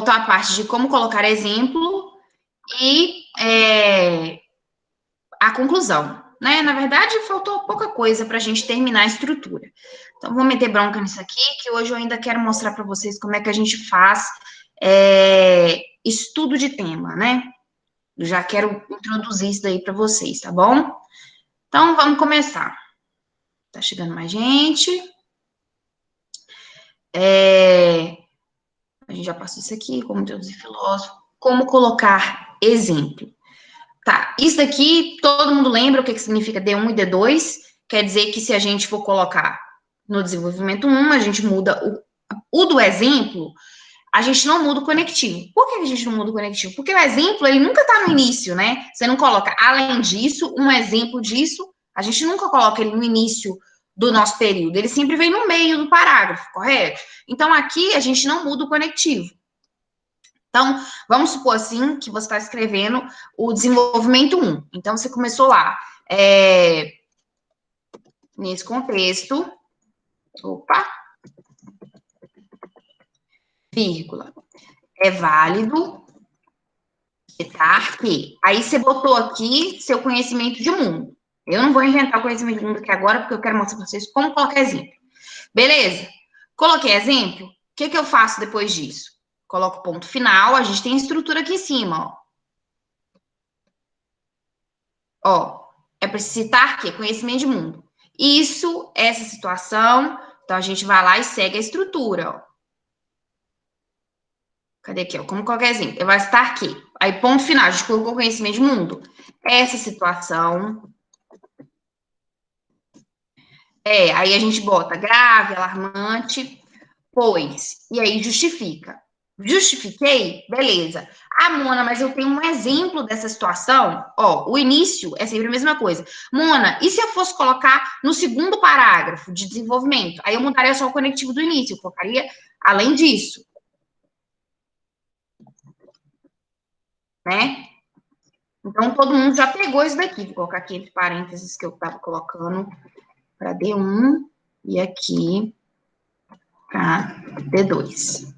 faltou a parte de como colocar exemplo e a conclusão, né? Na verdade, faltou pouca coisa para a gente terminar a estrutura. Então, vou meter bronca nisso aqui, que hoje eu ainda quero mostrar para vocês como é que a gente faz estudo de tema, né? Eu já quero introduzir isso daí para vocês, tá bom? Então, vamos começar. Tá chegando mais gente. A gente já passou isso aqui, como introduzir filósofo. Como colocar exemplo. Tá, isso daqui, todo mundo lembra o que significa D1 e D2? Quer dizer que se a gente for colocar no desenvolvimento 1, a gente muda o do exemplo, a gente não muda o conectivo. Por que a gente não muda o conectivo? Porque o exemplo, ele nunca tá no início, né? Você não coloca, além disso, um exemplo disso, a gente nunca coloca ele no início do nosso período, ele sempre vem no meio do parágrafo, correto? Então, aqui, a gente não muda o conectivo. Então, vamos supor assim que você está escrevendo o desenvolvimento 1. Então, você começou lá. Nesse contexto, vírgula, é válido citar que. Aí você botou aqui seu conhecimento de mundo. Eu não vou inventar o conhecimento de mundo aqui agora, porque eu quero mostrar para vocês como colocar exemplo. Beleza? Coloquei exemplo. O que eu faço depois disso? Coloco ponto final, a gente tem a estrutura aqui em cima, ó. É preciso citar que conhecimento de mundo. Isso, essa situação, então a gente vai lá e segue a estrutura, ó. Cadê aqui, ó? Como qualquer exemplo. Vai citar que. Aí, ponto final, a gente colocou conhecimento de mundo. Essa situação. Aí a gente bota grave, alarmante, pois. E aí justifica. Justifiquei? Beleza. Ah, Mona, mas eu tenho um exemplo dessa situação. Ó, o início é sempre a mesma coisa. Mona, e se eu fosse colocar no segundo parágrafo de desenvolvimento? Aí eu mudaria só o conectivo do início, eu colocaria além disso. Né? Então, todo mundo já pegou isso daqui. Vou colocar aqui entre parênteses que eu estava colocando para D1 e aqui para D2.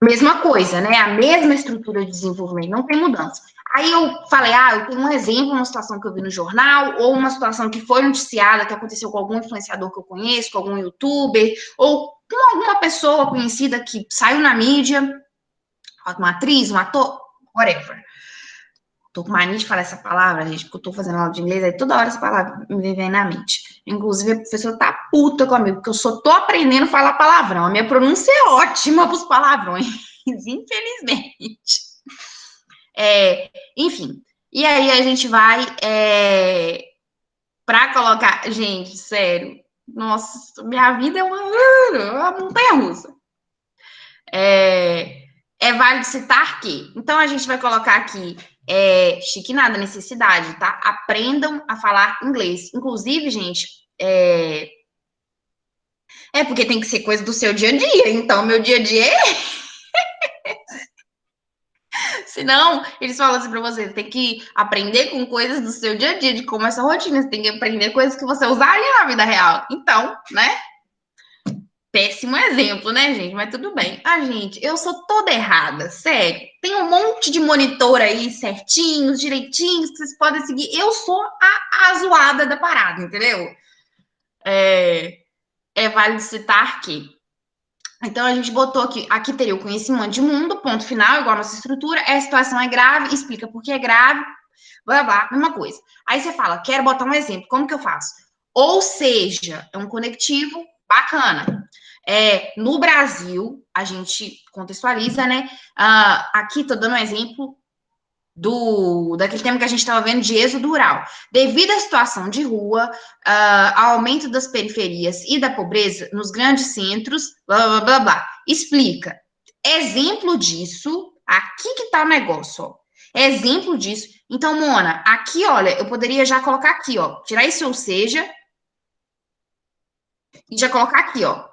Mesma coisa, né? A mesma estrutura de desenvolvimento, não tem mudança. Aí eu falei, eu tenho um exemplo, uma situação que eu vi no jornal, ou uma situação que foi noticiada, que aconteceu com algum influenciador que eu conheço, com algum youtuber, ou com alguma pessoa conhecida que saiu na mídia, uma atriz, um ator, whatever. Tô com mania de falar essa palavra, gente, porque eu tô fazendo aula de inglês, aí toda hora essa palavra me vem na mente. Inclusive, a professora tá puta comigo, porque eu só tô aprendendo a falar palavrão. A minha pronúncia é ótima pros palavrões, infelizmente. Enfim, e aí a gente vai pra colocar... Gente, sério, nossa, minha vida é uma montanha-russa. É válido citar que... Então, a gente vai colocar aqui... chique nada, necessidade, tá? Aprendam a falar inglês. Inclusive, gente, porque tem que ser coisa do seu dia a dia. Então, meu dia a dia Senão, eles falam assim pra você tem que aprender com coisas do seu dia a dia, de como essa rotina. Você tem que aprender coisas que você usaria na vida real. Então, né? Péssimo exemplo, né, gente? Mas tudo bem. Gente, eu sou toda errada, sério. Tem um monte de monitor aí certinhos, direitinhos, que vocês podem seguir. Eu sou a zoada da parada, entendeu? Válido citar que. Então, a gente botou aqui teria o conhecimento de mundo, ponto final, igual a nossa estrutura. A situação é grave, explica por que é grave, blá, blá, mesma coisa. Aí você fala, quero botar um exemplo, como que eu faço? Ou seja, é um conectivo bacana. No Brasil, a gente contextualiza, né? Aqui tô dando um exemplo daquele tema que a gente estava vendo de êxodo rural. Devido à situação de rua, ao aumento das periferias e da pobreza nos grandes centros, blá, blá, blá, blá. Explica. Exemplo disso, aqui que tá o negócio, ó. Exemplo disso. Então, Mona, aqui, olha, eu poderia já colocar aqui, ó, tirar esse ou seja, e já colocar aqui, ó.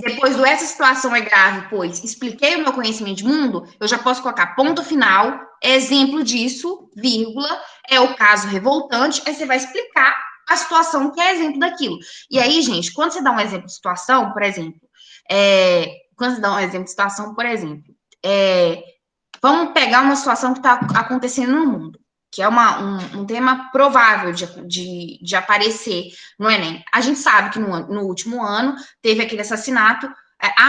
Depois do essa situação é grave, pois expliquei o meu conhecimento de mundo, eu já posso colocar ponto final, exemplo disso, vírgula, é o caso revoltante, aí você vai explicar a situação que é exemplo daquilo. E aí, gente, quando você dá um exemplo de situação, por exemplo, quando dá um exemplo de situação, por exemplo, vamos pegar uma situação que está acontecendo no mundo, que é um tema provável de aparecer no Enem. A gente sabe que no último ano teve aquele assassinato.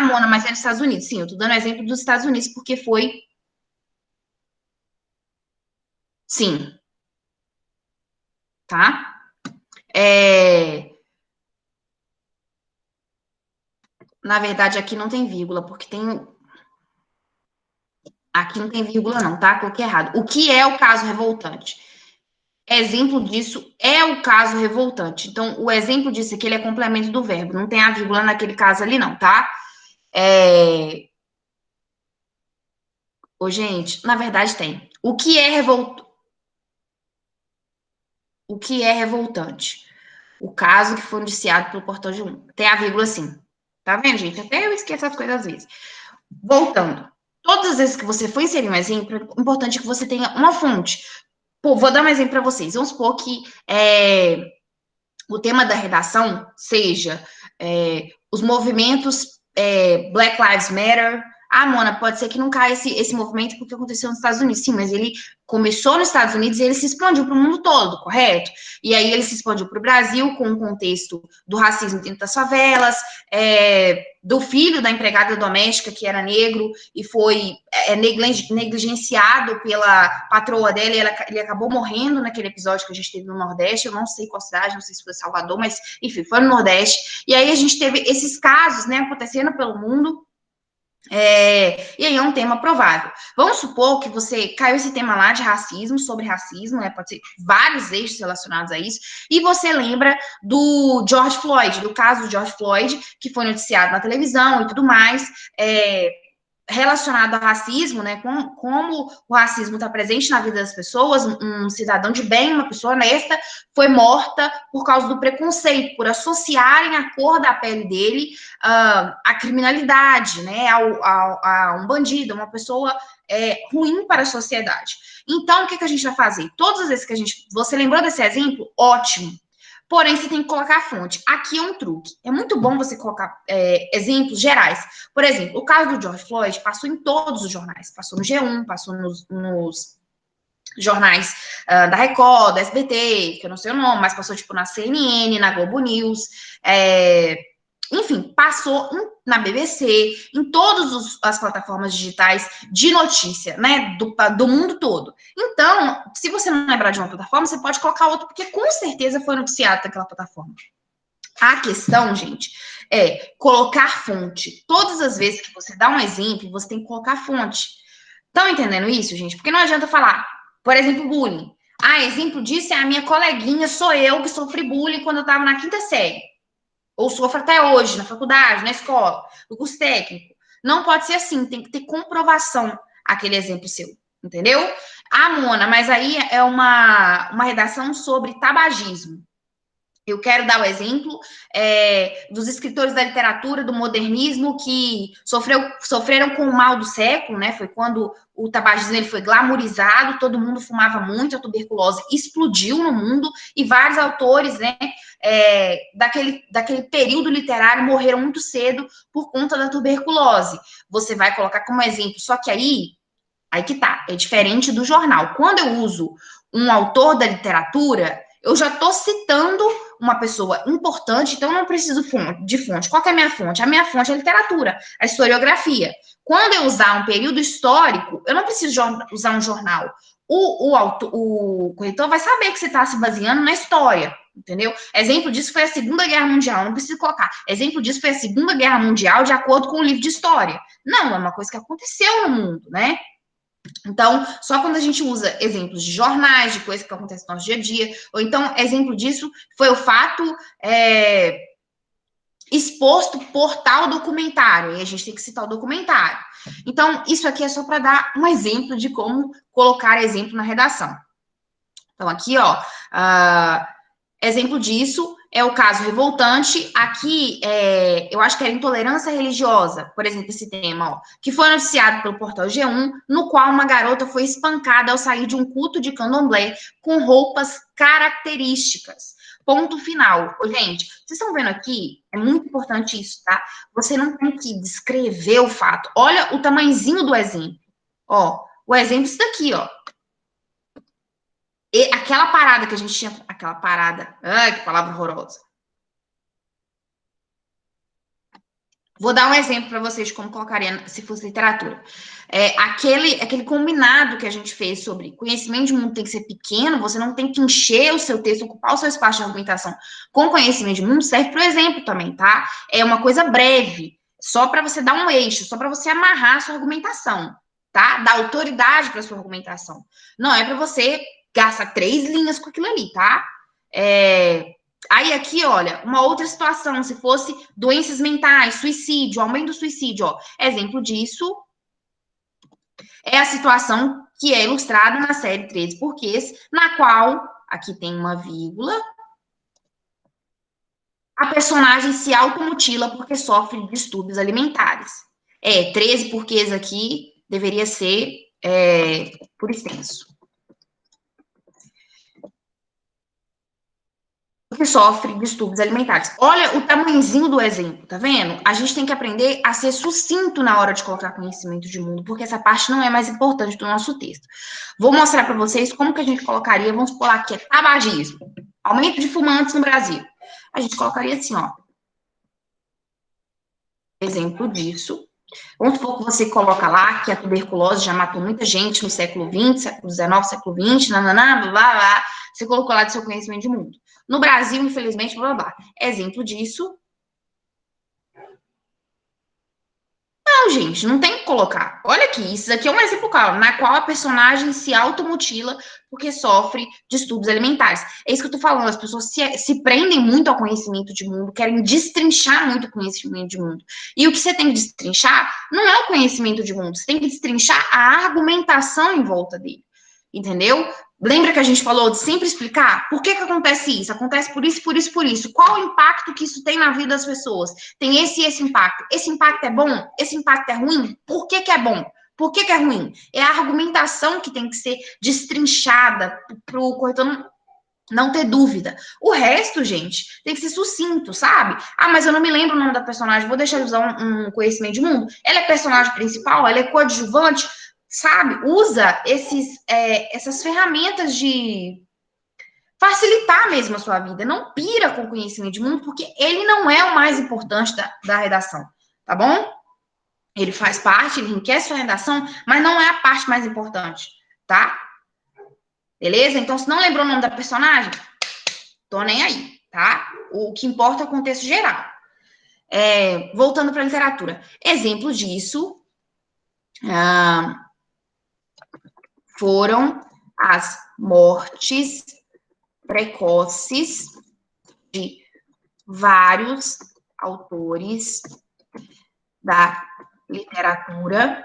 Mona, mas é nos Estados Unidos. Sim, eu estou dando exemplo dos Estados Unidos, porque foi. Sim, tá? Na verdade, aqui não tem vírgula, porque tem. Aqui não tem vírgula, não, tá? Coloquei errado. O que é o caso revoltante? Exemplo disso é o caso revoltante. Então, o exemplo disso aqui ele é complemento do verbo. Não tem a vírgula naquele caso ali, não, tá? Ô, gente, na verdade tem. O que é revoltante? O caso que foi noticiado pelo Portal G1. Tem a vírgula sim. Tá vendo, gente? Até eu esqueço as coisas às vezes. Voltando. Todas as vezes que você for inserir um exemplo, é importante que você tenha uma fonte. Pô, vou dar um exemplo para vocês. Vamos supor que o tema da redação seja os movimentos Black Lives Matter. Mona, pode ser que não caia esse movimento porque aconteceu nos Estados Unidos. Sim, mas ele começou nos Estados Unidos e ele se expandiu para o mundo todo, correto? E aí ele se expandiu para o Brasil com o contexto do racismo dentro das favelas, do filho da empregada doméstica que era negro e foi negligenciado pela patroa dela e ele acabou morrendo naquele episódio que a gente teve no Nordeste. Eu não sei qual cidade, não sei se foi Salvador, mas enfim, foi no Nordeste. E aí a gente teve esses casos, né, acontecendo pelo mundo. E aí é um tema provável. Vamos supor que você caiu esse tema lá de racismo, sobre racismo, né? Pode ser vários eixos relacionados a isso, e você lembra do George Floyd, do caso do George Floyd, que foi noticiado na televisão e tudo mais, relacionado ao racismo, né? Como o racismo está presente na vida das pessoas, um cidadão de bem, uma pessoa honesta, foi morta por causa do preconceito, por associarem a cor da pele dele à criminalidade, né? A um bandido, uma pessoa ruim para a sociedade. Então, o que a gente vai fazer? Todas as vezes que você lembrou desse exemplo, ótimo. Porém, você tem que colocar a fonte. Aqui é um truque. É muito bom você colocar exemplos gerais. Por exemplo, o caso do George Floyd passou em todos os jornais. Passou no G1, passou nos jornais da Record, da SBT, que eu não sei o nome, mas passou tipo na CNN, na Globo News. Enfim, passou na BBC, em todas as plataformas digitais de notícia, né, do mundo todo. Então, se você não lembrar de uma plataforma, você pode colocar outra, porque com certeza foi noticiado naquela plataforma. A questão, gente, é colocar fonte. Todas as vezes que você dá um exemplo, você tem que colocar fonte. Estão entendendo isso, gente? Porque não adianta falar, por exemplo, bullying. Exemplo disso é a minha coleguinha, sou eu que sofri bullying quando eu estava na 5ª série. Ou sofro até hoje, na faculdade, na escola, no curso técnico. Não pode ser assim, tem que ter comprovação aquele exemplo seu, entendeu? Mona, mas aí é uma redação sobre tabagismo. Eu quero dar o exemplo dos escritores da literatura, do modernismo, que sofreram com o mal do século, né? Foi quando o tabagismo ele foi glamourizado, todo mundo fumava muito, a tuberculose explodiu no mundo, e vários autores, né, daquele período literário morreram muito cedo por conta da tuberculose. Você vai colocar como exemplo, só que aí que tá, é diferente do jornal. Quando eu uso um autor da literatura, eu já estou citando uma pessoa importante, então eu não preciso de fonte. Qual que é a minha fonte? A minha fonte é a literatura, a historiografia. Quando eu usar um período histórico, eu não preciso usar um jornal. O corretor vai saber que você está se baseando na história, entendeu? Exemplo disso foi a Segunda Guerra Mundial, não preciso colocar. Exemplo disso foi a Segunda Guerra Mundial de acordo com o livro de história. Não, é uma coisa que aconteceu no mundo, né? Então, só quando a gente usa exemplos de jornais, de coisas que acontecem no nosso dia a dia, ou então, exemplo disso foi o fato exposto por tal documentário, e a gente tem que citar o documentário. Então, isso aqui é só para dar um exemplo de como colocar exemplo na redação. Então, aqui, ó, exemplo disso é o caso revoltante. Aqui, eu acho que era intolerância religiosa, por exemplo, esse tema, ó, que foi noticiado pelo portal G1, no qual uma garota foi espancada ao sair de um culto de candomblé com roupas características. Ponto final. Ô, gente, vocês estão vendo aqui? É muito importante isso, tá? Você não tem que descrever o fato. Olha o tamanhozinho do exemplo. Ó, o exemplo é isso daqui, ó. E aquela parada que a gente tinha. Aquela parada. Ai, que palavra horrorosa. Vou dar um exemplo para vocês de como colocaria se fosse literatura. Aquele combinado que a gente fez sobre conhecimento de mundo tem que ser pequeno, você não tem que encher o seu texto, ocupar o seu espaço de argumentação com conhecimento de mundo, serve para o exemplo também, tá? É uma coisa breve, só para você dar um eixo, só para você amarrar a sua argumentação, tá? Dar autoridade para sua argumentação. Não é para você gastar 3 linhas com aquilo ali, tá? Aí aqui, olha, uma outra situação, se fosse doenças mentais, suicídio, aumento do suicídio, ó. Exemplo disso é a situação que é ilustrada na série 13 Porquês, na qual, aqui tem uma vírgula, a personagem se automutila porque sofre distúrbios alimentares. 13 porquês aqui deveria ser por extenso. Que sofre distúrbios alimentares. Olha o tamanhozinho do exemplo, tá vendo? A gente tem que aprender a ser sucinto na hora de colocar conhecimento de mundo, porque essa parte não é mais importante do nosso texto. Vou mostrar para vocês como que a gente colocaria, vamos supor aqui, tabagismo, aumento de fumantes no Brasil. A gente colocaria assim, ó. Exemplo disso. Vamos supor que você coloca lá que a tuberculose já matou muita gente no século XX, século XIX, século XX, nananá, blá, blá, blá. Você colocou lá do seu conhecimento de mundo. No Brasil, infelizmente, blá, blá, blá. Exemplo disso. Não, gente, não tem que colocar. Olha aqui, isso aqui é um exemplo claro, na qual a personagem se automutila porque sofre distúrbios alimentares. É isso que eu tô falando, as pessoas se prendem muito ao conhecimento de mundo, querem destrinchar muito o conhecimento de mundo. E o que você tem que destrinchar não é o conhecimento de mundo, você tem que destrinchar a argumentação em volta dele. Entendeu? Lembra que a gente falou de sempre explicar por que acontece isso? Acontece por isso, por isso, por isso. Qual o impacto que isso tem na vida das pessoas? Tem esse e esse impacto. Esse impacto é bom? Esse impacto é ruim? Por que é bom? Por que é ruim? É a argumentação que tem que ser destrinchada para o corretor não ter dúvida. O resto, gente, tem que ser sucinto, sabe? Ah, mas eu não me lembro o nome da personagem, vou deixar de usar um conhecimento de mundo. Ela é personagem principal, ela é coadjuvante, sabe? Usa essas ferramentas de facilitar mesmo a sua vida. Não pira com o conhecimento de mundo, porque ele não é o mais importante da redação, tá bom? Ele faz parte, ele enriquece sua redação, mas não é a parte mais importante, tá? Beleza? Então, se não lembrou o nome da personagem, tô nem aí, tá? O que importa é o contexto geral. Voltando para a literatura. Exemplo disso foram as mortes precoces de vários autores da literatura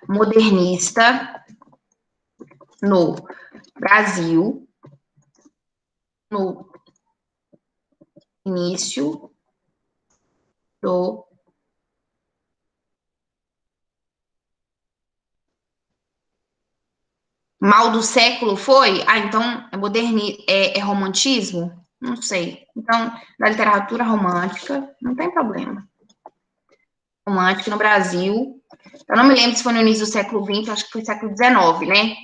modernista no Brasil no início do mal do século foi? Ah, então é romantismo? Não sei. Então, da literatura romântica, não tem problema. Romântica no Brasil. Eu não me lembro se foi no início do século XX, acho que foi século XIX, né?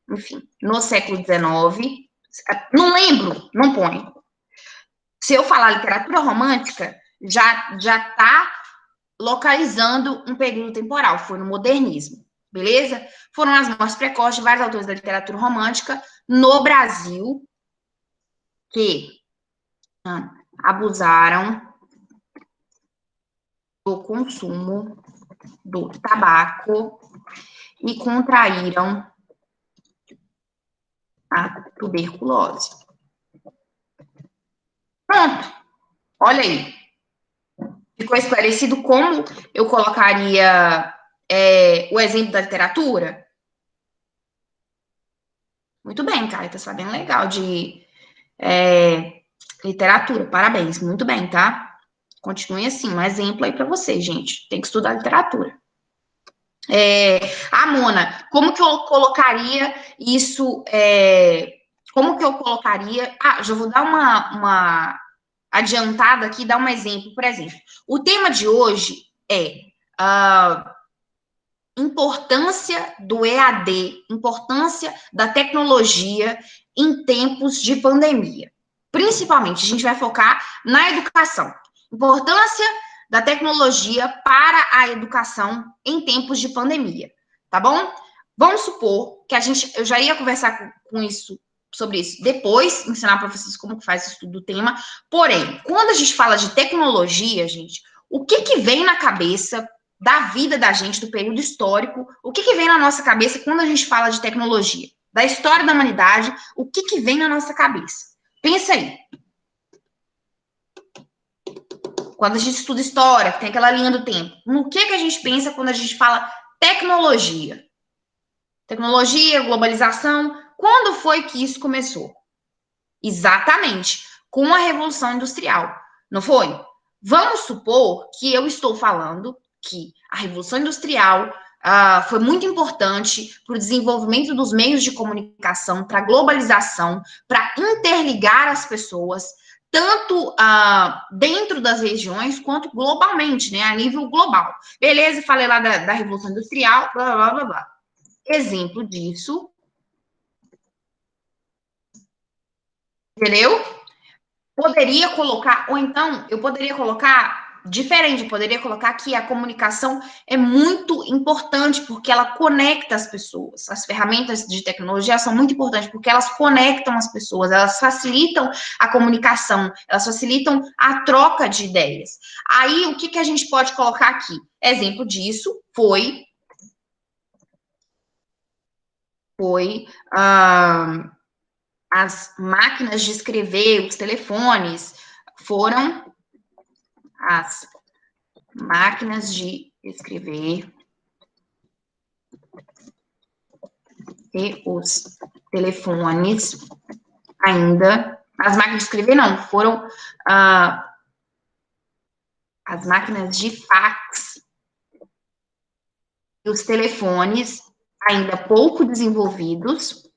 Enfim, no século XIX. Não lembro, não põe. Se eu falar literatura romântica, já está localizando um período temporal, foi no modernismo, beleza? Foram as mortes precoces de vários autores da literatura romântica no Brasil que abusaram do consumo do tabaco e contraíram a tuberculose. Pronto, olha aí. Ficou esclarecido como eu colocaria o exemplo da literatura? Muito bem, cara, tá sabendo legal de literatura. Parabéns, muito bem, tá? Continue assim, um exemplo aí para vocês, gente. Tem que estudar literatura. Mona, como que eu colocaria isso? Como que eu colocaria? Já vou dar uma adiantada aqui, dar um exemplo. Por exemplo, o tema de hoje é a importância do EAD, importância da tecnologia em tempos de pandemia. Principalmente, a gente vai focar na educação. Importância da tecnologia para a educação em tempos de pandemia, tá bom? Vamos supor que eu já ia conversar sobre isso depois, ensinar para vocês como que faz o estudo do tema. Porém, quando a gente fala de tecnologia, gente, o que vem na cabeça da vida da gente, do período histórico, o que vem na nossa cabeça quando a gente fala de tecnologia? Da história da humanidade, o que vem na nossa cabeça? Pensa aí. Quando a gente estuda história, tem aquela linha do tempo, no que a gente pensa quando a gente fala tecnologia? Tecnologia, globalização, quando foi que isso começou? Exatamente, com a Revolução Industrial, não foi? Vamos supor que eu estou falando que a Revolução Industrial foi muito importante para o desenvolvimento dos meios de comunicação, para a globalização, para interligar as pessoas, tanto dentro das regiões quanto globalmente, né, a nível global. Beleza, falei lá da Revolução Industrial, blá, blá, blá, blá. Exemplo disso, entendeu? Poderia colocar, ou então eu poderia colocar diferente, eu poderia colocar que a comunicação é muito importante porque ela conecta as pessoas. As ferramentas de tecnologia são muito importantes porque elas conectam as pessoas, elas facilitam a comunicação, elas facilitam a troca de ideias. Aí, o que a gente pode colocar aqui? Exemplo disso foi as máquinas de escrever, os telefones, foram as máquinas de escrever e os telefones ainda. As máquinas de escrever não, foram as máquinas de fax e os telefones ainda pouco desenvolvidos.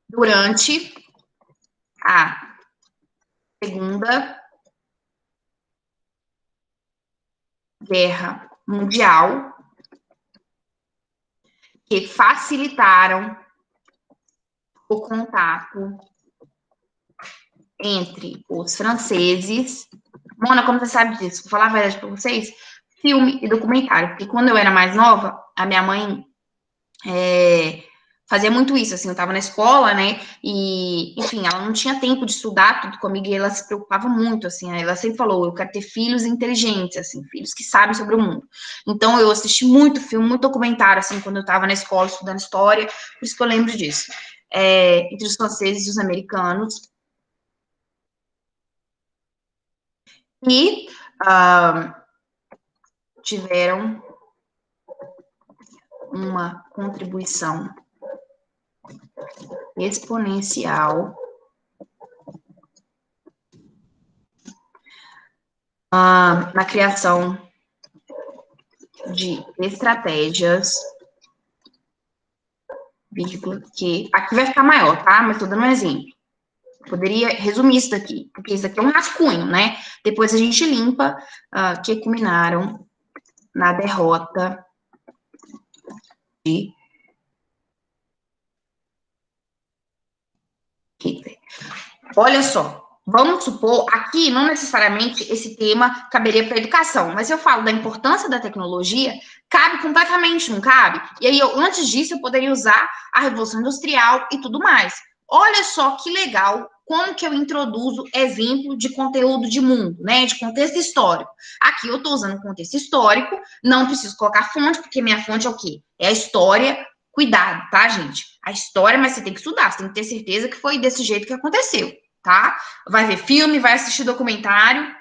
Durante a Segunda Guerra Mundial, que facilitaram o contato entre os franceses. Mona, como você sabe disso? Vou falar a verdade para vocês. Filme e documentário. Porque quando eu era mais nova, a minha mãe fazia muito isso, assim, eu tava na escola, né, e, enfim, ela não tinha tempo de estudar tudo comigo e ela se preocupava muito, assim, ela sempre falou, eu quero ter filhos inteligentes, assim, filhos que sabem sobre o mundo. Então, eu assisti muito filme, muito documentário, assim, quando eu tava na escola estudando história, por isso que eu lembro disso. Entre os franceses e os americanos. E tiveram uma contribuição exponencial na criação de estratégias, que aqui vai ficar maior, tá? Mas tô dando um exemplo. Eu poderia resumir isso daqui, porque isso daqui é um rascunho, né? Depois a gente limpa, que culminaram na derrota de Hitler. Olha só, vamos supor, aqui não necessariamente esse tema caberia para a educação, mas eu falo da importância da tecnologia, cabe completamente, não cabe? E aí, antes disso, eu poderia usar a Revolução Industrial e tudo mais. Olha só que legal como que eu introduzo exemplo de conteúdo de mundo, né? De contexto histórico. Aqui eu estou usando contexto histórico, não preciso colocar fonte, porque minha fonte é o quê? É a história. Cuidado, tá, gente? A história, mas você tem que estudar, você tem que ter certeza que foi desse jeito que aconteceu, tá? Vai ver filme, vai assistir documentário,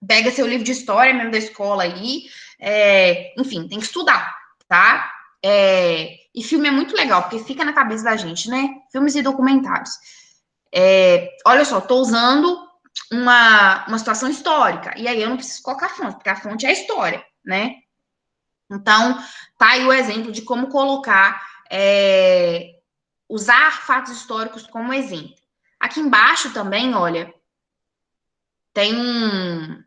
pega seu livro de história mesmo da escola aí, enfim, tem que estudar, tá? E filme é muito legal, porque fica na cabeça da gente, né? Filmes e documentários. Olha só, estou usando uma situação histórica, e aí eu não preciso colocar a fonte, porque a fonte é a história, né? Então, tá aí o exemplo de como colocar, usar fatos históricos como exemplo. Aqui embaixo também, olha, tem um...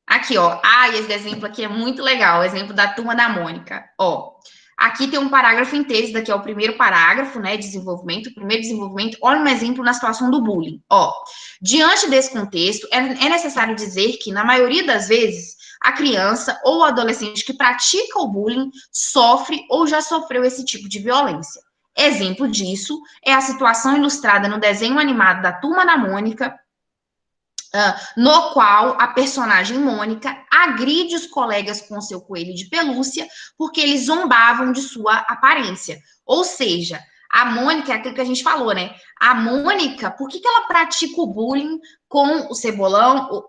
Aqui, ó. Esse exemplo aqui é muito legal, o exemplo da Turma da Mônica. Ó, aqui tem um parágrafo inteiro, esse daqui é o primeiro parágrafo, né, desenvolvimento, o primeiro desenvolvimento. Olha um exemplo na situação do bullying. Ó, diante desse contexto, é necessário dizer que, na maioria das vezes, a criança ou o adolescente que pratica o bullying sofre ou já sofreu esse tipo de violência. Exemplo disso é a situação ilustrada no desenho animado da Turma da Mônica, no qual a personagem Mônica agride os colegas com seu coelho de pelúcia porque eles zombavam de sua aparência. Ou seja, a Mônica é aquilo que a gente falou, né? A Mônica, por que ela pratica o bullying com o Cebolão,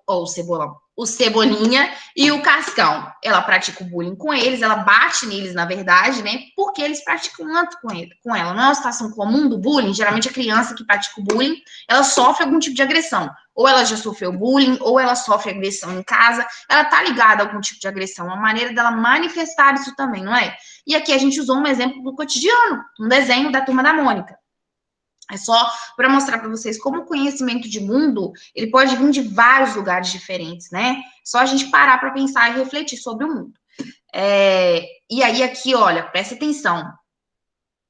o Cebolinha e o Cascão? Ela pratica o bullying com eles, ela bate neles, na verdade, né? Porque eles praticam tanto com ela. Não é uma situação comum do bullying. Geralmente a criança que pratica o bullying, ela sofre algum tipo de agressão. Ou ela já sofreu bullying, ou ela sofre agressão em casa, ela tá ligada a algum tipo de agressão, uma maneira dela manifestar isso também, não é? E aqui a gente usou um exemplo do cotidiano, um desenho da Turma da Mônica. É só para mostrar para vocês como o conhecimento de mundo, ele pode vir de vários lugares diferentes, né? Só a gente parar para pensar e refletir sobre o mundo. E aí aqui, olha, presta atenção.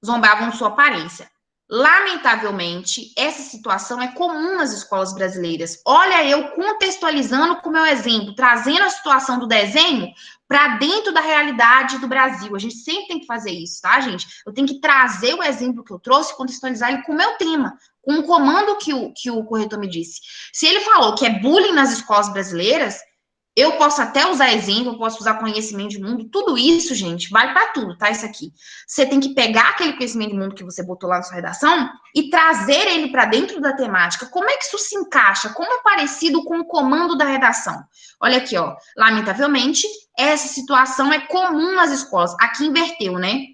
Zombavam de sua aparência. Lamentavelmente, essa situação é comum nas escolas brasileiras. Olha, eu contextualizando com o meu exemplo, trazendo a situação do desenho para dentro da realidade do Brasil. A gente sempre tem que fazer isso, tá, gente? Eu tenho que trazer o exemplo que eu trouxe, contextualizar ele com o meu tema, com o comando que o corretor me disse. Se ele falou que é bullying nas escolas brasileiras, eu posso até usar exemplo, eu posso usar conhecimento de mundo, tudo isso, gente, vale para tudo, tá? Isso aqui. Você tem que pegar aquele conhecimento de mundo que você botou lá na sua redação e trazer ele para dentro da temática. Como é que isso se encaixa? Como é parecido com o comando da redação? Olha aqui, ó. Lamentavelmente, essa situação é comum nas escolas. Aqui inverteu, né?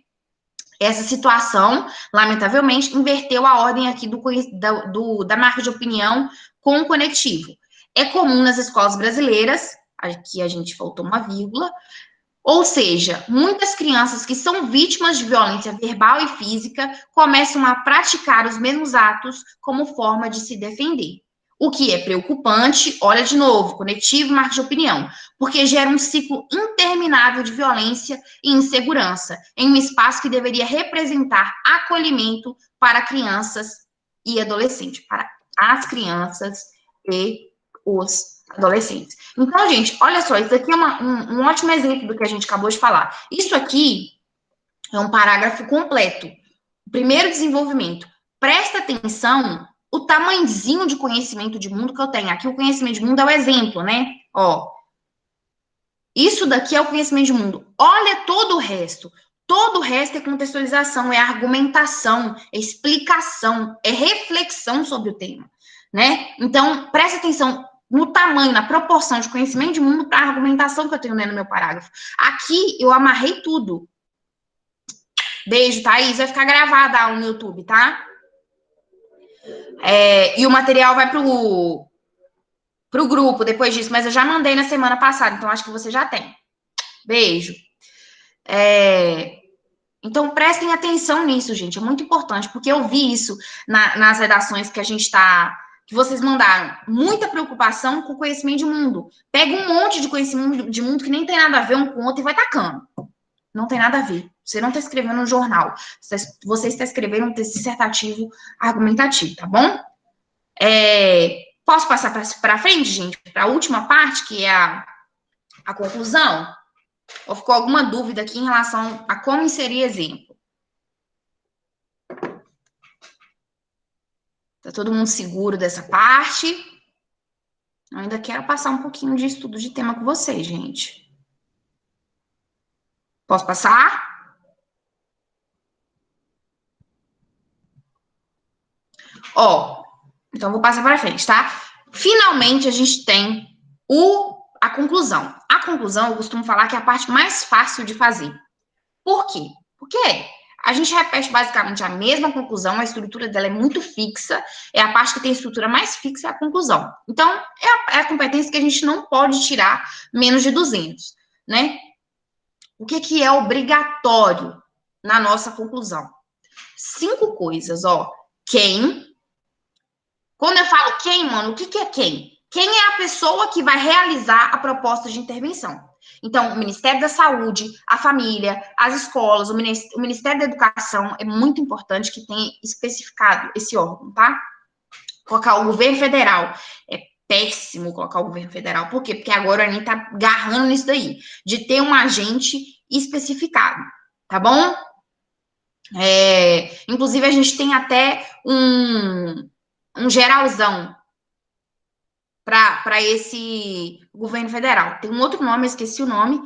Essa situação, lamentavelmente, inverteu a ordem aqui da marca de opinião com o conectivo. É comum nas escolas brasileiras, aqui a gente faltou uma vírgula, ou seja, muitas crianças que são vítimas de violência verbal e física começam a praticar os mesmos atos como forma de se defender. O que é preocupante, olha de novo, conectivo, marca de opinião, porque gera um ciclo interminável de violência e insegurança em um espaço que deveria representar acolhimento para crianças e adolescentes, para as crianças e os adolescentes. Então, gente, olha só, isso aqui é um ótimo exemplo do que a gente acabou de falar. Isso aqui é um parágrafo completo. Primeiro desenvolvimento. Presta atenção o tamanhozinho de conhecimento de mundo que eu tenho. Aqui o conhecimento de mundo é o exemplo, né? Ó, isso daqui é o conhecimento de mundo. Olha todo o resto. Todo o resto é contextualização, é argumentação, é explicação, é reflexão sobre o tema, né? Então, presta atenção no tamanho, na proporção de conhecimento de mundo para a argumentação que eu tenho, né, no meu parágrafo. Aqui eu amarrei tudo. Beijo, Thaís. Vai ficar gravada no YouTube, tá? E o material vai pro grupo depois disso, mas eu já mandei na semana passada, então acho que você já tem. Beijo. Então, prestem atenção nisso, gente. É muito importante, porque eu vi isso nas redações que a gente que vocês mandaram. Muita preocupação com o conhecimento de mundo. Pega um monte de conhecimento de mundo que nem tem nada a ver um com o outro e vai tacando. Não tem nada a ver. Você não está escrevendo um jornal. Você está escrevendo um texto dissertativo argumentativo, tá bom? Posso passar para frente, gente? Para a última parte, que é a conclusão? Ou ficou alguma dúvida aqui em relação a como inserir exemplo? Tá todo mundo seguro dessa parte? Eu ainda quero passar um pouquinho de estudo de tema com vocês, gente. Posso passar? Ó, então vou passar para frente, tá? Finalmente a gente tem a conclusão. A conclusão, eu costumo falar que é a parte mais fácil de fazer. Por quê? Porque a gente repete basicamente a mesma conclusão, a estrutura dela é muito fixa, é a parte que tem a estrutura mais fixa, é a conclusão. Então, é a competência que a gente não pode tirar menos de 200, né? O que é obrigatório na nossa conclusão? 5 coisas, ó. Quem? Quando eu falo quem, mano, o que é quem? Quem é a pessoa que vai realizar a proposta de intervenção? Então, o Ministério da Saúde, a família, as escolas, o Ministério da Educação, é muito importante que tenha especificado esse órgão, tá? Colocar o governo federal. É péssimo colocar o governo federal. Por quê? Porque agora a Aninha tá agarrando nisso daí, de ter um agente especificado, tá bom? Inclusive, a gente tem até um geralzão para esse governo federal. Tem um outro nome, eu esqueci o nome,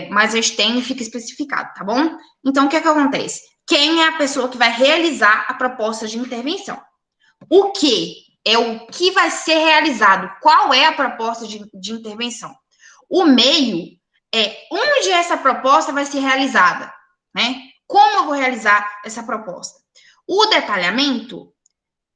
mas a gente tem e fica especificado, tá bom? Então, o que acontece? Quem é a pessoa que vai realizar a proposta de intervenção? O que é o que vai ser realizado? Qual é a proposta de intervenção? O meio é onde essa proposta vai ser realizada, né? Como eu vou realizar essa proposta? O detalhamento,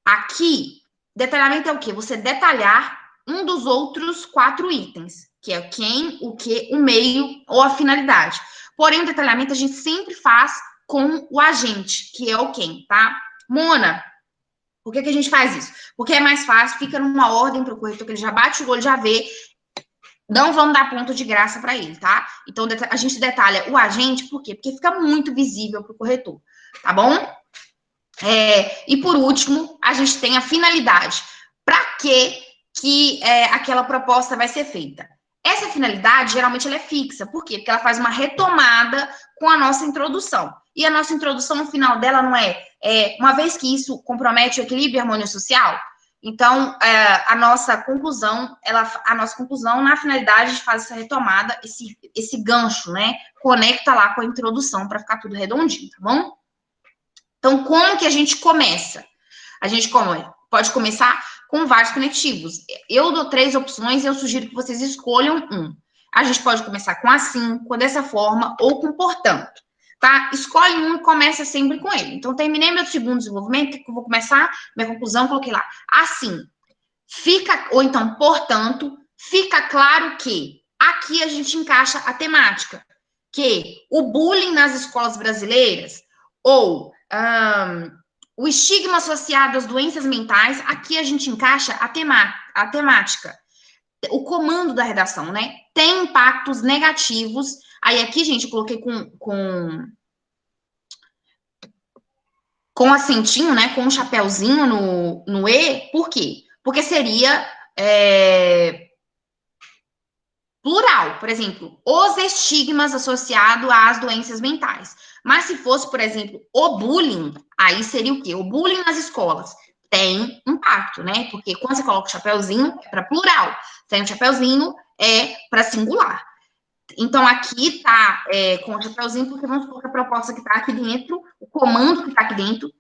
aqui, detalhamento é o quê? Você detalhar um dos outros 4 itens, que é quem, o que, o meio ou a finalidade. Porém, o detalhamento a gente sempre faz com o agente, que é o quem, tá? Mona, por que a gente faz isso? Porque é mais fácil, fica numa ordem para o corretor, que ele já bate o olho, já vê. Não vamos dar ponto de graça para ele, tá? Então, a gente detalha o agente, por quê? Porque fica muito visível para o corretor, tá bom? E por último, a gente tem a finalidade. Para que aquela proposta vai ser feita? Essa finalidade, geralmente, ela é fixa. Por quê? Porque ela faz uma retomada com a nossa introdução. E a nossa introdução, no final dela, não uma vez que isso compromete o equilíbrio e a harmonia social, então, a nossa conclusão, na finalidade, a gente faz essa retomada, esse gancho, né? Conecta lá com a introdução para ficar tudo redondinho, tá bom? Então, como que a gente começa? A gente pode começar com vários conectivos. Eu dou 3 opções e eu sugiro que vocês escolham um. A gente pode começar com assim, com dessa forma, ou com portanto, tá? Escolhe um e começa sempre com ele. Então, terminei meu segundo desenvolvimento, que eu vou começar, minha conclusão, coloquei lá. Assim, ou então, portanto, fica claro que aqui a gente encaixa a temática, que o bullying nas escolas brasileiras, ou o estigma associado às doenças mentais, aqui a gente encaixa a temática. O comando da redação, né? Tem impactos negativos. Aí aqui, gente, eu coloquei com acentinho, né? Com um chapéuzinho no E. Por quê? Porque seria plural, por exemplo, os estigmas associados às doenças mentais. Mas se fosse, por exemplo, o bullying, aí seria o quê? O bullying nas escolas tem impacto, né? Porque quando você coloca o chapéuzinho, é para plural. Tem o chapéuzinho, é para singular. Então, aqui tá com o chapéuzinho, porque vamos supor que a proposta que tá aqui dentro, o comando que tá aqui dentro.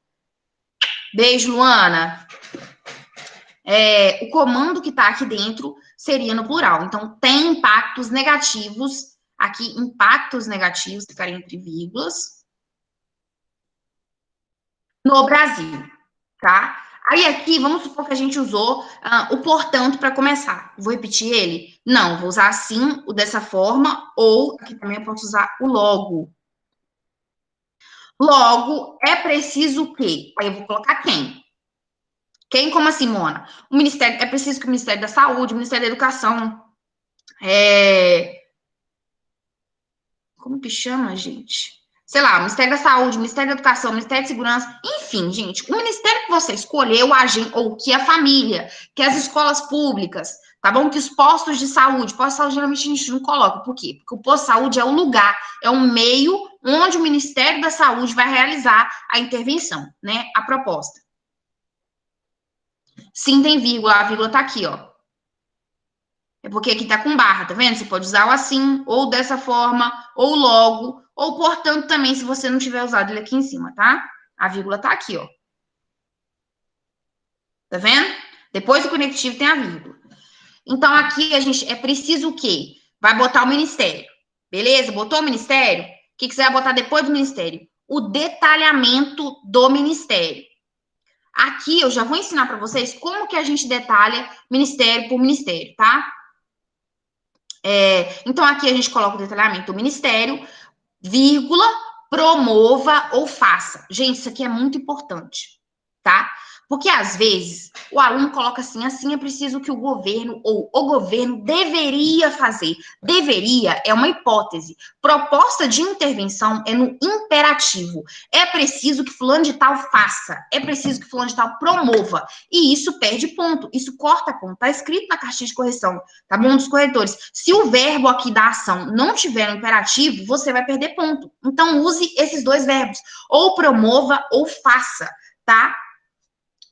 Beijo, Luana. O comando que está aqui dentro seria no plural. Então, tem impactos negativos, aqui, impactos negativos, ficarem entre vírgulas, no Brasil, tá? Aí, aqui, vamos supor que a gente usou o portanto para começar. Vou repetir ele? Não, vou usar assim, o dessa forma, ou aqui também eu posso usar o logo. Logo, é preciso o quê? Aí eu vou colocar quem? Quem, como assim, Mona? É preciso que o Ministério da Saúde, o Ministério da Educação, como que chama, gente? Sei lá, Ministério da Saúde, Ministério da Educação, Ministério de Segurança, enfim, gente, o ministério que você escolheu, ou que a família, que as escolas públicas, tá bom? Que os postos de saúde geralmente a gente não coloca, por quê? Porque o posto de saúde é o lugar, é o meio onde o Ministério da Saúde vai realizar a intervenção, né? A proposta. Sim, tem vírgula, a vírgula tá aqui, ó. É porque aqui tá com barra, tá vendo? Você pode usar o assim, ou dessa forma, ou logo, ou portanto também, se você não tiver usado ele aqui em cima, tá? A vírgula tá aqui, ó. Tá vendo? Depois do conectivo tem a vírgula. Então, aqui a gente é preciso o quê? Vai botar o ministério. Beleza? Botou o ministério? O que você vai botar depois do ministério? O detalhamento do ministério. Aqui eu já vou ensinar para vocês como que a gente detalha ministério por ministério, tá? Então, aqui a gente coloca o detalhamento do ministério, vírgula, promova ou faça. Gente, isso aqui é muito importante, tá? Porque, às vezes, o aluno coloca assim é preciso que o governo ou o governo deveria fazer. Deveria é uma hipótese. Proposta de intervenção é no imperativo. É preciso que fulano de tal faça. É preciso que fulano de tal promova. E isso perde ponto. Isso corta ponto. Tá escrito na caixinha de correção, tá bom? Dos corretores. Se o verbo aqui da ação não tiver no imperativo, você vai perder ponto. Então, use esses dois verbos. Ou promova ou faça, tá?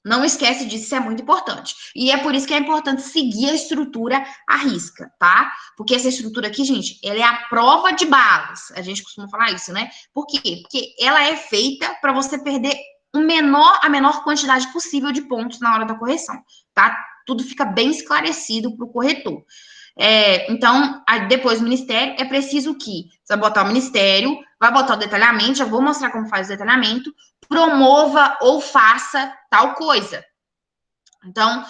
Não esquece disso, isso é muito importante. E é por isso que é importante seguir a estrutura à risca, tá? Porque essa estrutura aqui, gente, ela é a prova de balas. A gente costuma falar isso, né? Por quê? Porque ela é feita para você perder a menor quantidade possível de pontos na hora da correção, tá? Tudo fica bem esclarecido para o corretor. Então, depois do ministério, é preciso que você vai botar o ministério, vai botar o detalhamento, já vou mostrar como faz o detalhamento, promova ou faça tal coisa. Então,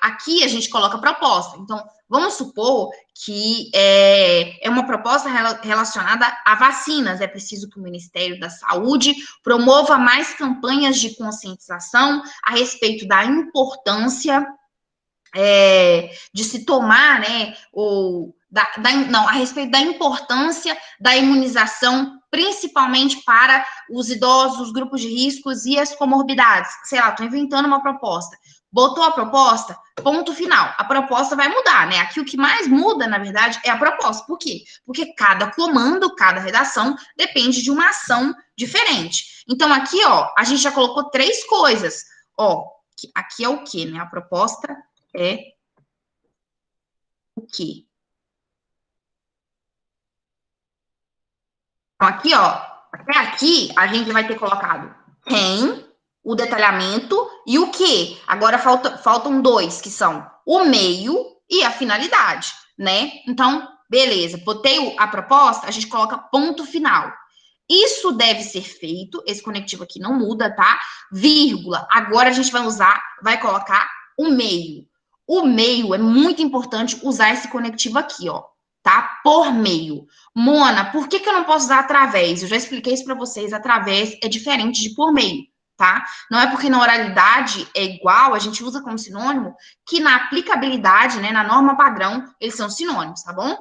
aqui a gente coloca proposta. Então, vamos supor que é uma proposta relacionada a vacinas. É preciso que o Ministério da Saúde promova mais campanhas de conscientização a respeito da importância de se tomar, né, ou a respeito da importância da imunização, principalmente para os idosos, os grupos de riscos e as comorbidades. Sei lá, estou inventando uma proposta. Botou a proposta, ponto final. A proposta vai mudar, né? Aqui o que mais muda, na verdade, é a proposta. Por quê? Porque cada comando, cada redação depende de uma ação diferente. Então, aqui, ó, a gente já colocou 3 coisas. Ó, aqui é o quê, né? A proposta é o quê? Então, aqui, ó, até aqui, a gente vai ter colocado quem, o detalhamento e o que. Agora faltam 2, que são o meio e a finalidade, né? Então, beleza, botei a proposta, a gente coloca ponto final. Isso deve ser feito, esse conectivo aqui não muda, tá? Vírgula. Agora a gente vai colocar o meio. O meio é muito importante usar esse conectivo aqui, ó, tá? Por meio. Mona, por que eu não posso usar através? Eu já expliquei isso para vocês, através é diferente de por meio, tá? Não é porque na oralidade é igual, a gente usa como sinônimo, que na aplicabilidade, né, na norma padrão, eles são sinônimos, tá bom?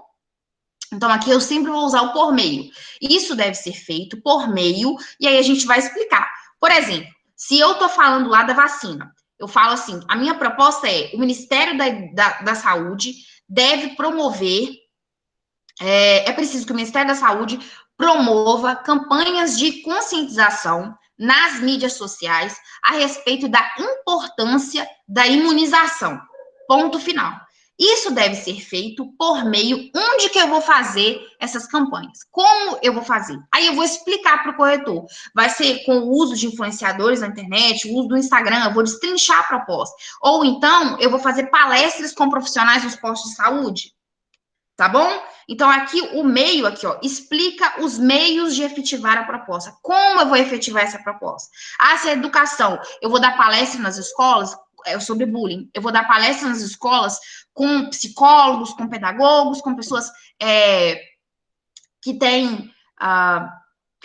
Então, aqui eu sempre vou usar o por meio. Isso deve ser feito por meio, e aí a gente vai explicar. Por exemplo, se eu tô falando lá da vacina, eu falo assim, a minha proposta é, o Ministério da Saúde deve promover, é preciso que o Ministério da Saúde promova campanhas de conscientização nas mídias sociais a respeito da importância da imunização. Ponto final. Isso deve ser feito por meio, onde que eu vou fazer essas campanhas? Como eu vou fazer? Aí eu vou explicar para o corretor. Vai ser com o uso de influenciadores na internet, o uso do Instagram, eu vou destrinchar a proposta. Ou então, eu vou fazer palestras com profissionais dos postos de saúde. Tá bom? Então, aqui, o meio, aqui, ó, explica os meios de efetivar a proposta. Como eu vou efetivar essa proposta? Ah, se é educação, eu vou dar palestra nas escolas sobre bullying. Eu vou dar palestra nas escolas com psicólogos, com pedagogos, com pessoas que têm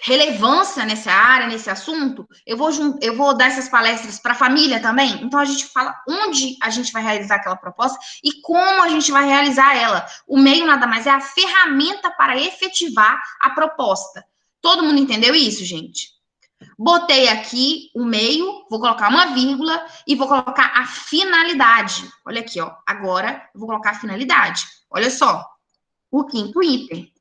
relevância nessa área, nesse assunto. Eu vou dar essas palestras para a família também. Então, a gente fala onde a gente vai realizar aquela proposta e como a gente vai realizar ela. O meio nada mais é a ferramenta para efetivar a proposta. Todo mundo entendeu isso, gente? Botei aqui o meio, vou colocar uma vírgula e vou colocar a finalidade. Olha aqui, ó. Agora, eu vou colocar a finalidade. Olha só. O 5º item.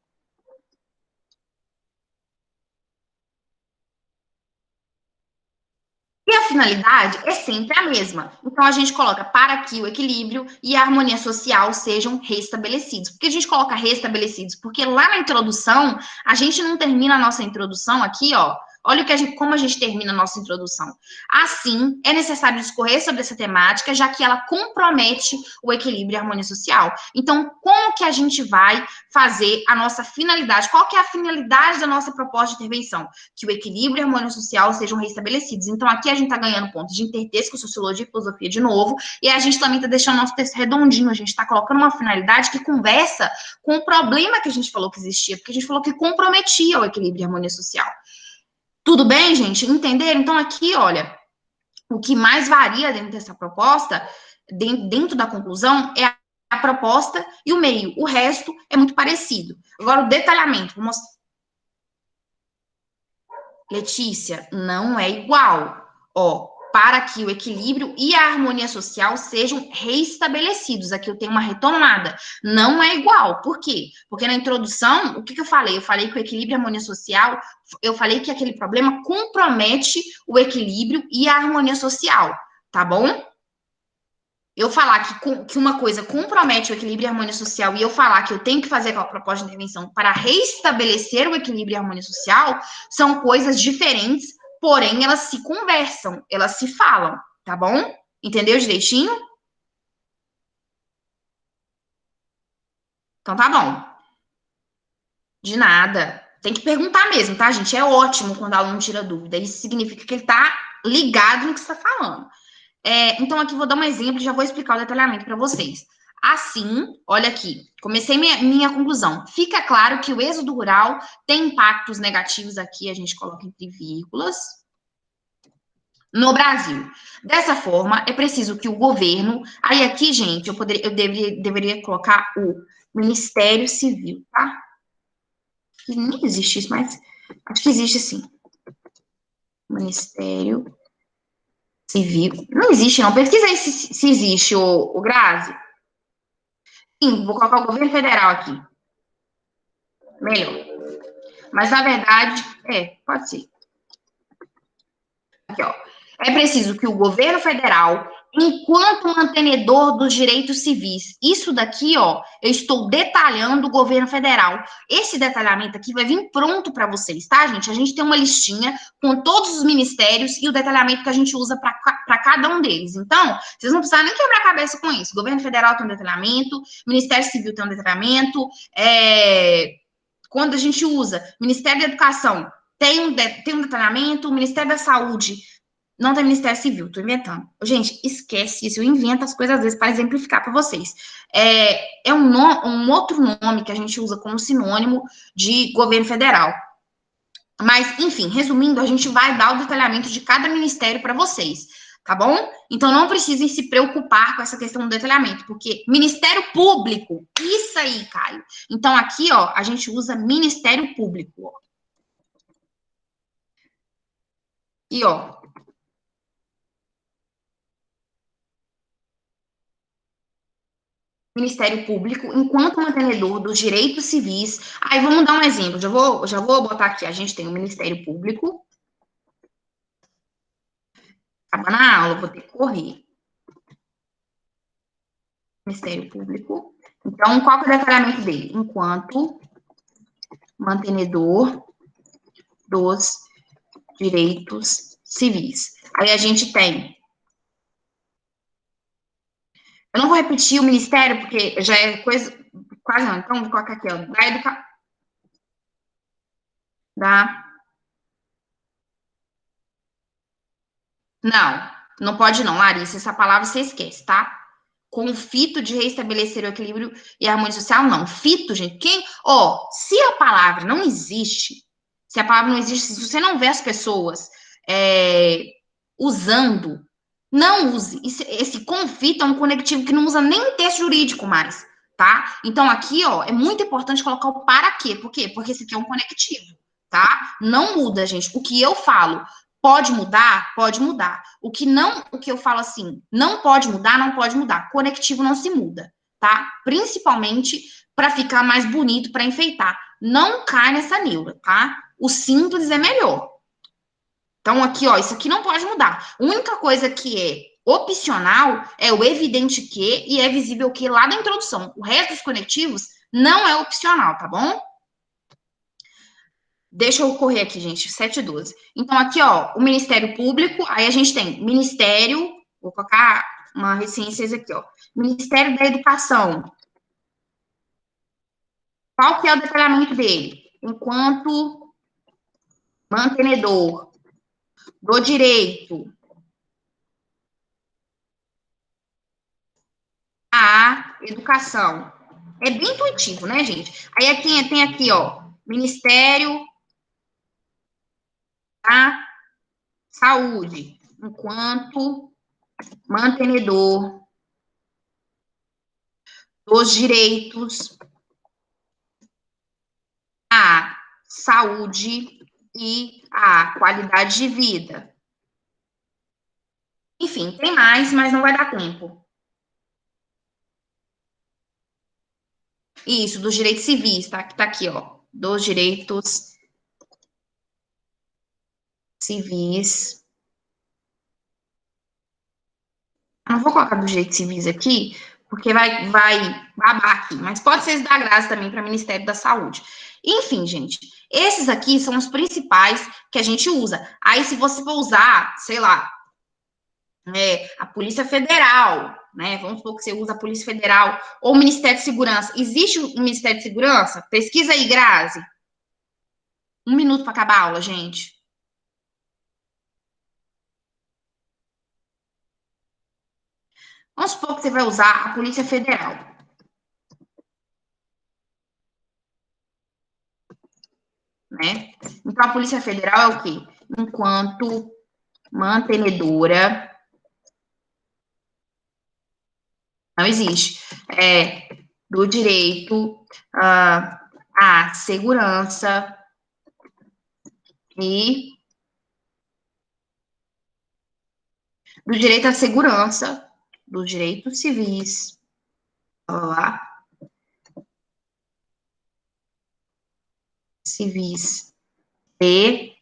E a finalidade é sempre a mesma. Então, a gente coloca para que o equilíbrio e a harmonia social sejam restabelecidos. Por que a gente coloca restabelecidos? Porque lá na introdução, a gente não termina a nossa introdução aqui, ó, Olha como a gente termina a nossa introdução. Assim, é necessário discorrer sobre essa temática, já que ela compromete o equilíbrio e a harmonia social. Então, como que a gente vai fazer a nossa finalidade? Qual que é a finalidade da nossa proposta de intervenção? Que o equilíbrio e a harmonia social sejam restabelecidos. Então, aqui a gente está ganhando pontos de intertexto, sociologia e filosofia de novo, e a gente também está deixando nosso texto redondinho, a gente está colocando uma finalidade que conversa com o problema que a gente falou que existia, porque a gente falou que comprometia o equilíbrio e a harmonia social. Tudo bem, gente? Entenderam? Então, aqui, olha, o que mais varia dentro dessa proposta, dentro da conclusão, é a proposta e o meio. O resto é muito parecido. Agora, o detalhamento. Vou mostrar. Letícia, não é igual. Ó, para que o equilíbrio e a harmonia social sejam reestabelecidos. Aqui eu tenho uma retomada. Não é igual. Por quê? Porque na introdução, o que eu falei? Eu falei que o equilíbrio e a harmonia social, eu falei que aquele problema compromete o equilíbrio e a harmonia social, tá bom? Eu falar que uma coisa compromete o equilíbrio e a harmonia social e eu falar que eu tenho que fazer aquela proposta de intervenção para restabelecer o equilíbrio e a harmonia social são coisas diferentes, porém elas se conversam, elas se falam, tá bom? Entendeu direitinho? Então tá bom. De nada. Tem que perguntar mesmo, tá, gente? É ótimo quando o aluno tira dúvida. Isso significa que ele tá ligado no que você está falando. Então, aqui vou dar um exemplo e já vou explicar o detalhamento para vocês. Assim, olha aqui, comecei minha conclusão. Fica claro que o êxodo rural tem impactos negativos aqui, a gente coloca entre vírgulas, no Brasil. Dessa forma, é preciso que o governo. Aí, aqui, gente, eu deveria colocar o Ministério Civil, tá? Que nem existe isso, mas acho que existe sim. Ministério Civil. Não existe, não. Pesquisa aí se existe, o Grazi. Sim, vou colocar o governo federal aqui. Melhor. Mas, na verdade, pode ser. Aqui, ó. É preciso que o governo federal, enquanto mantenedor dos direitos civis, isso daqui, ó, eu estou detalhando o governo federal. Esse detalhamento aqui vai vir pronto para vocês, tá, gente? A gente tem uma listinha com todos os ministérios e o detalhamento que a gente usa para cada um deles. Então, vocês não precisam nem quebrar a cabeça com isso. O governo federal tem um detalhamento, o Ministério Civil tem um detalhamento, quando a gente usa Ministério da Educação, tem um detalhamento, o Ministério da Saúde não tem Ministério Civil, tô inventando. Gente, esquece isso, eu invento as coisas às vezes para exemplificar para vocês. É um outro nome que a gente usa como sinônimo de governo federal. Mas, enfim, resumindo, a gente vai dar o detalhamento de cada ministério para vocês, tá bom? Então, não precisem se preocupar com essa questão do detalhamento, porque Ministério Público, isso aí, Caio. Então, aqui, ó, a gente usa Ministério Público, ó. E, ó, Ministério Público, enquanto mantenedor dos direitos civis. Aí, vamos dar um exemplo. Já vou botar aqui. A gente tem o Ministério Público. Acaba na aula, vou ter que correr. Ministério Público. Então, qual que é o detalhamento dele? Enquanto mantenedor dos direitos civis. Aí a gente tem. Eu não vou repetir o Ministério, porque já é coisa. Quase não. Então, vou colocar aqui, ó. Da educação. Não pode não, Larissa. Essa palavra você esquece, tá? Com o fito de restabelecer o equilíbrio e a harmonia social, não. Fito, gente, se a palavra não existe, se se você não vê as pessoas usando, não use. Esse confito é um conectivo que não usa nem texto jurídico mais, tá? Então, aqui, ó, é muito importante colocar o para quê. Por quê? Porque esse aqui é um conectivo, tá? Não muda, gente. O que eu falo pode mudar? Pode mudar. O que eu falo assim, não pode mudar, não pode mudar. Conectivo não se muda, tá? Principalmente para ficar mais bonito, para enfeitar. Não cai nessa neura, tá? O simples é melhor. Então, aqui, ó, isso aqui não pode mudar. A única coisa que é opcional é o evidente que e é visível que lá da introdução. O resto dos conectivos não é opcional, tá bom? Deixa eu correr aqui, gente, 7:12. Então, aqui, ó, o Ministério Público, aí a gente tem Ministério, vou colocar uma recências aqui, ó. Ministério da Educação. Qual que é o detalhamento dele? Enquanto mantenedor do direito à educação. É bem intuitivo, né, gente? Aí aqui tem aqui, ó, Ministério da Saúde, enquanto mantenedor dos direitos à saúde e à qualidade de vida. Enfim, tem mais, mas não vai dar tempo. Isso, dos direitos civis, tá? Tá aqui, ó. Dos direitos civis. Eu não vou colocar dos direitos civis aqui, porque vai babar aqui. Mas pode ser da graça também para o Ministério da Saúde. Enfim, gente, esses aqui são os principais que a gente usa. Aí, se você for usar, sei lá, a Polícia Federal, né? Vamos supor que você usa a Polícia Federal ou o Ministério de Segurança. Existe um Ministério de Segurança? Pesquisa aí, Grazi. 1 minuto para acabar a aula, gente. Vamos supor que você vai usar a Polícia Federal, né? Então, a Polícia Federal é o quê? Enquanto mantenedora, não existe, do direito à segurança e do direito à segurança, dos direitos civis, lá, civis e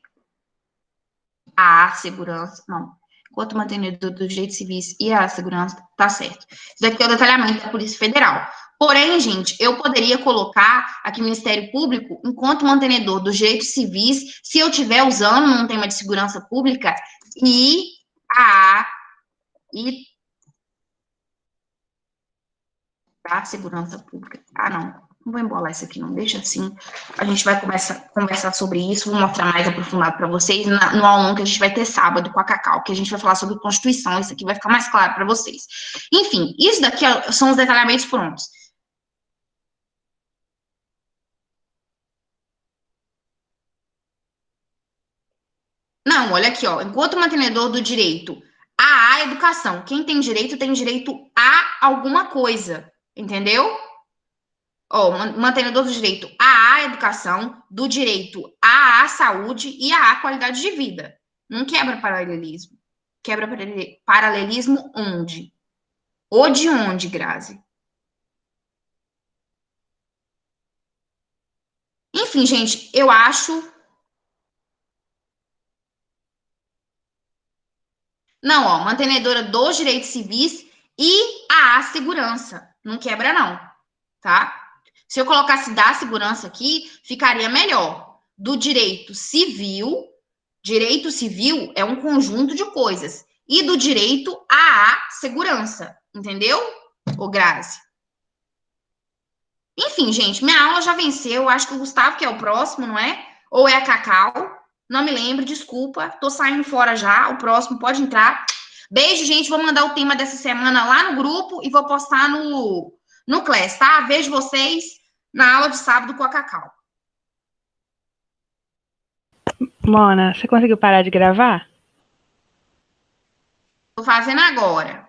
a segurança, não, enquanto mantenedor dos direitos civis e a segurança, tá certo. Isso daqui é o detalhamento da Polícia Federal. Porém, gente, eu poderia colocar aqui Ministério Público enquanto mantenedor dos direitos civis, se eu estiver usando num tema de segurança pública, e a e da segurança pública. Ah, não vou embolar isso aqui, não, deixa assim. A gente vai conversar sobre isso, vou mostrar mais aprofundado para vocês no aulão que a gente vai ter sábado com a Cacau, que a gente vai falar sobre Constituição, isso aqui vai ficar mais claro para vocês. Enfim, isso daqui são os detalhamentos prontos. Não, olha aqui, ó, enquanto mantenedor do direito à educação, quem tem direito a alguma coisa, entendeu? Ó, mantenedor do direito à educação, do direito à saúde e à qualidade de vida. Não quebra paralelismo. Quebra paralelismo onde? Ou de onde, Grazi? Enfim, gente, eu acho. Não, ó, mantenedora dos direitos civis e à segurança. Não quebra, não, tá? Se eu colocasse da segurança aqui, ficaria melhor. Do direito civil é um conjunto de coisas. E do direito à segurança, entendeu? O Grazi. Enfim, gente, minha aula já venceu. Acho que o Gustavo, que é o próximo, não é? Ou é a Cacau? Não me lembro, desculpa. Tô saindo fora já. O próximo pode entrar. Beijo, gente. Vou mandar o tema dessa semana lá no grupo e vou postar no Class, tá? Vejo vocês na aula de sábado com a Cacau. Mona, você conseguiu parar de gravar? Tô fazendo agora.